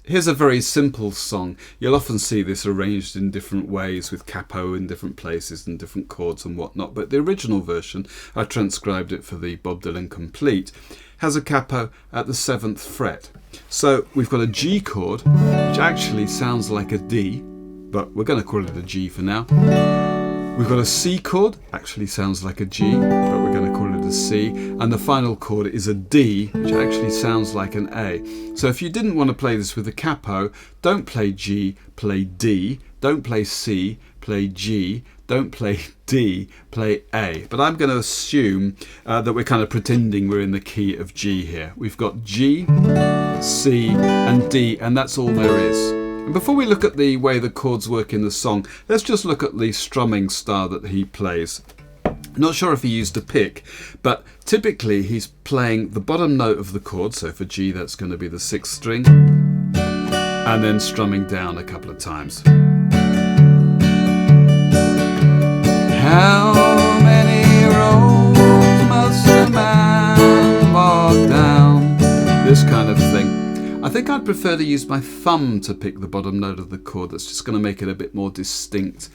Here's a very simple song. You'll often see this arranged in different ways with capo in different places and different chords and whatnot, but the original version, I transcribed it for the Bob Dylan Complete, has a capo at the 7th fret. So we've got a G chord, which actually sounds like a D, but we're going to call it a G for now. We've got a C chord, actually sounds like a G, but we're going to call it a C. And the final chord is a D, which actually sounds like an A. So if you didn't want to play this with a capo, don't play G, play D. Don't play C, play G. Don't play D, play A. But I'm going to assume that we're kind of pretending we're in the key of G here. We've got G, C, and D, and that's all there is. And before we look at the way the chords work in the song, let's just look at the strumming style that he plays. Not sure if he used a pick, but typically he's playing the bottom note of the chord, so for G that's going to be the 6th string, and then strumming down a couple of times. How many roads must a man walk down? This kind of thing. I think I'd prefer to use my thumb to pick the bottom note of the chord. That's just going to make it a bit more distinct.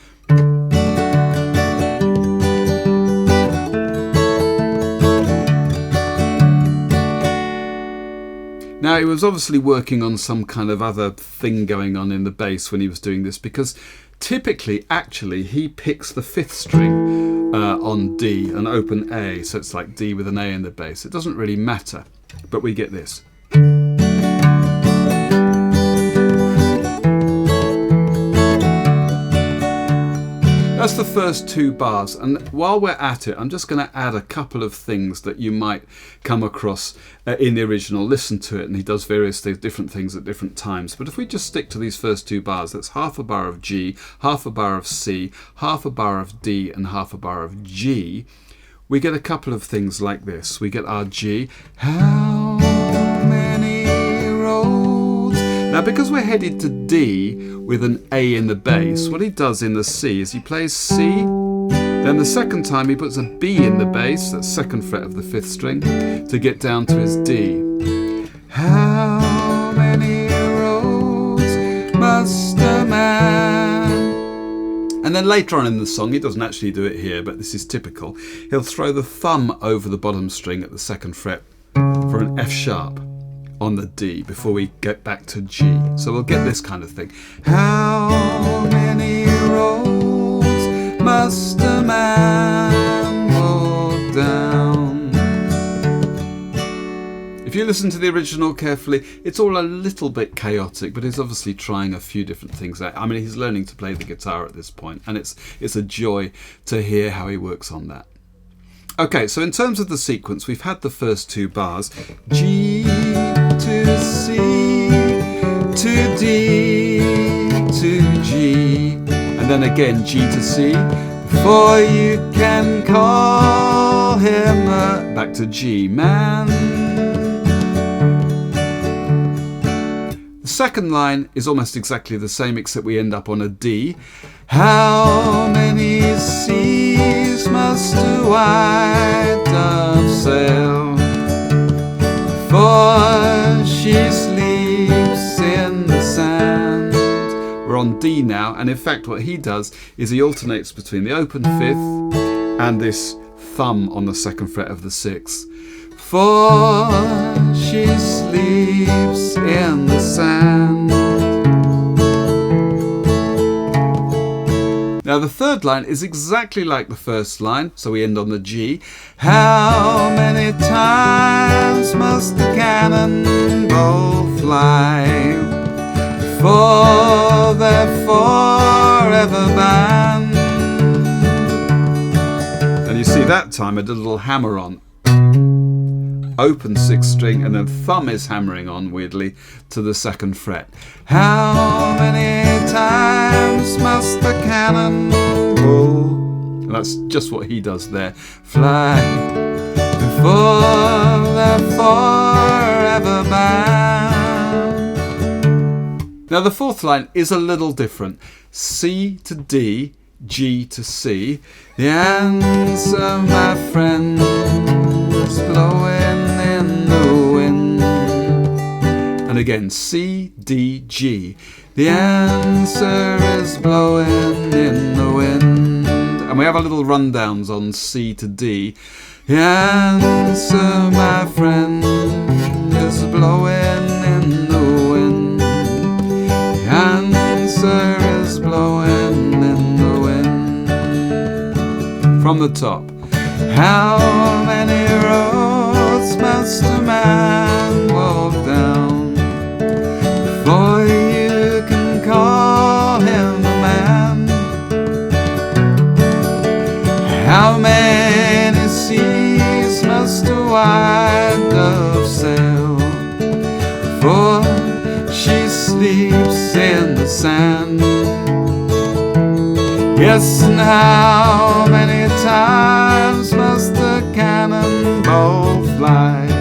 Now, he was obviously working on some kind of other thing going on in the bass when he was doing this, because typically, actually, he picks the 5th string on D, an open A, so it's like D with an A in the bass. It doesn't really matter, but we get this. That's the first 2 bars, and while we're at it, I'm just going to add a couple of things that you might come across in the original. Listen to it, and he does various different things at different times. But if we just stick to these first 2 bars, that's half a bar of G, half a bar of C, half a bar of D, and half a bar of G, we get a couple of things like this. We get our G. How many roads? Now, because we're headed to D with an A in the bass, what he does in the C is he plays C, then the second time he puts a B in the bass, that's 2nd fret of the 5th string, to get down to his D. How many roads must a man? And then later on in the song, he doesn't actually do it here, but this is typical, he'll throw the thumb over the bottom string at the 2nd fret for an F sharp on the D before we get back to G. So we'll get this kind of thing. How many roads must a man walk down? If you listen to the original carefully, it's all a little bit chaotic, but he's obviously trying a few different things out. I mean, he's learning to play the guitar at this point, and it's a joy to hear how he works on that. Okay, so in terms of the sequence, we've had the first 2 bars. G to C to D to G, and then again G to C, before you can call him back to G, man. The second line is almost exactly the same, except we end up on a D. How many seas must a white dove sail before she sleeps in the sand? We're on D now, and in fact what he does is he alternates between the open 5th and this thumb on the 2nd fret of the 6th. For she sleeps in the sand. Now the third line is exactly like the first line, so we end on the G. How many times must the cannonball fly before they're forever banned? And you see that time I did a little hammer on. Open 6th string, and then thumb is hammering on weirdly to the 2nd fret. How many times must the cannonball, and that's just what he does there, fly before they're forever bound? Now the 4th line is a little different. C to D, G to C. The answer, my friend, is blowing in the wind. And again, C, D, G. The answer is blowing in the wind. And we have our little rundowns on C to D. The answer, my friend, is blowing in the wind. The answer is blowing in the wind. From the top. How many roads must a man walk down before you can call him a man? How many seas must a white dove sail before she sleeps in the sand? Yes, and how many times must the cannonball fly